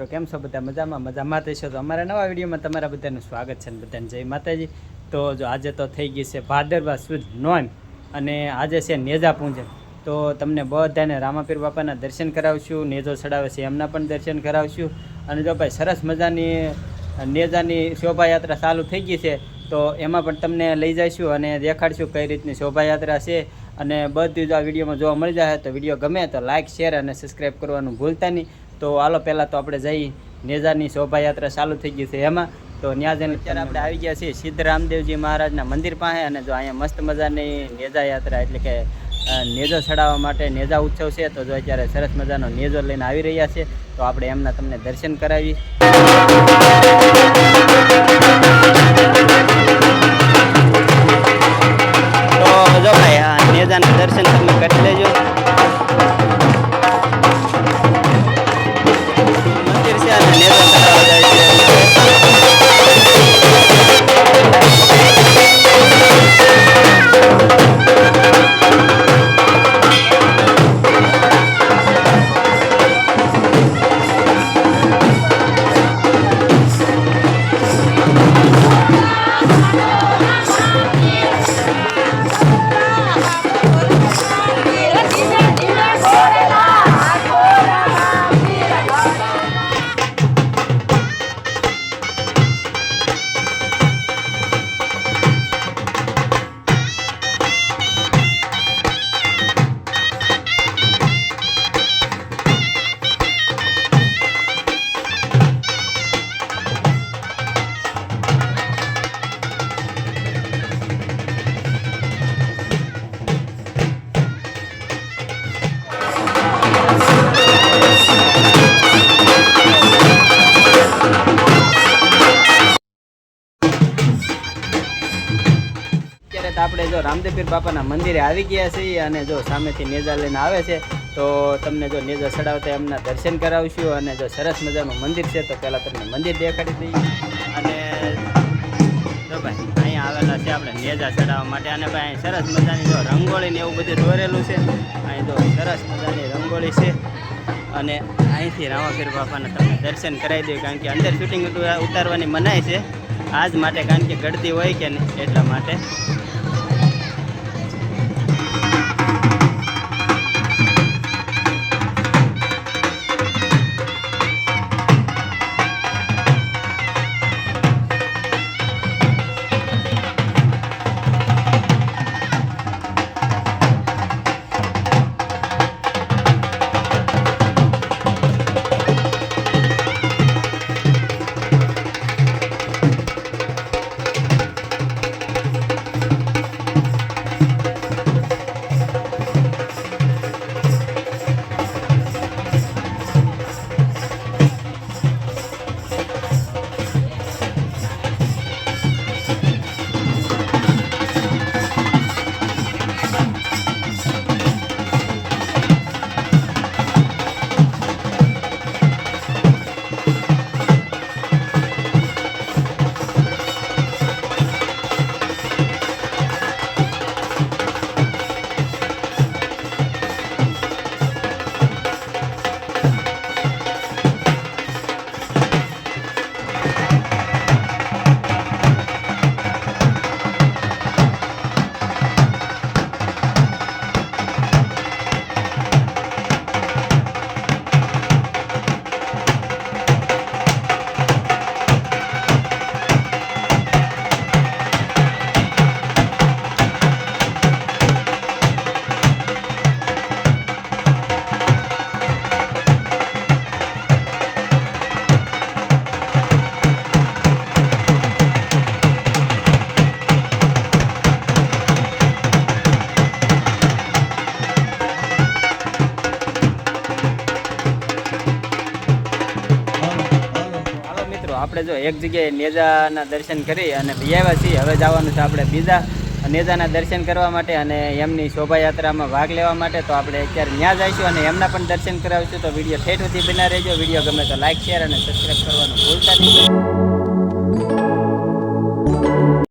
મિત્રો કેમ છો બધા મજામાં થશો તો અમારા નવા વિડીયોમાં તમારા બધાનું સ્વાગત છે. બધાને જય માતાજી. તો જો આજે તો થઈ ગઈ છે ભાદરવા સુદ નોમ અને આજે છે નેજા પૂજન. તો તમને બધાને રામાપીર બાપાના દર્શન કરાવશું. નેજો ચડાવે છે એમના પણ દર્શન કરાવશું. અને જો ભાઈ સરસ મજાની નેજાની શોભાયાત્રા ચાલુ થઈ ગઈ છે તો એમાં પણ તમને લઈ જઈશું અને દેખાડશું કઈ રીતની શોભાયાત્રા છે. અને બધું જ આ વિડીયોમાં જોવા મળી જાય. તો વિડીયો ગમે તો લાઇક શેર અને સબસ્ક્રાઈબ કરવાનું ભૂલતા નહીં. તો હાલો પહેલાં તો આપણે જઈ નેજાની શોભાયાત્રા ચાલુ થઈ ગઈ છે એમાં. તો ત્યાં જઈને અત્યારે આપણે આવી ગયા છીએ સિદ્ધરામદેવજી મહારાજના મંદિર પાસે. અને જો અહીંયા મસ્ત મજાની નેજા યાત્રા એટલે કે નેજો ચડાવવા માટે નેજા ઉત્સવ છે. તો જો અત્યારે સરસ મજાનો નેજો લઈને આવી રહ્યા છે. તો આપણે એમના તમને દર્શન કરાવી. તો જો ભાઈ આ નેજાના દર્શન તમે કરી લેજો. મંદિર છે અને નેજો ચડાવવા જાય છે. આપણે જો રામદેવપીર બાપાના મંદિરે આવી ગયા છીએ અને જો સામેથી નેજા લઈને આવે છે. તો તમને જો નેજા ચડાવતા એમના દર્શન કરાવશું. અને જો સરસ મજાનું મંદિર છે તો પહેલાં તમને મંદિર દેખાડી દઈએ. અને જો ભાઈ અહીંયા આવેલા છે આપણે નેજા ચડાવવા માટે. અને ભાઈ અહીં સરસ મજાની જો રંગોળી ને એવું બધું દોરેલું છે. અહીં જો સરસ મજાની રંગોળી છે. અને અહીંથી રામાપીર બાપાના તમને દર્શન કરાવી દઈએ. કારણ કે અંદર શૂટિંગ ઉતારવાની મનાય છે આજ માટે, કારણ કે ગળદી હોય કે નહીં એટલા માટે. આપણે જો એક જગ્યાએ નેજાના દર્શન કરી અને આવ્યા છીએ. હવે જવાનું છે આપણે બીજા નેજાના દર્શન કરવા માટે અને એમની શોભાયાત્રામાં ભાગ લેવા માટે. તો આપણે અત્યારે ત્યાં જઈશું અને એમના પણ દર્શન કરાવીશું. તો વિડીયો ઠેઠ સુધી બના રહેજો. વિડીયો ગમે તો લાઇક શેર અને સબસ્ક્રાઈબ કરવાનું ભૂલતા નહીં.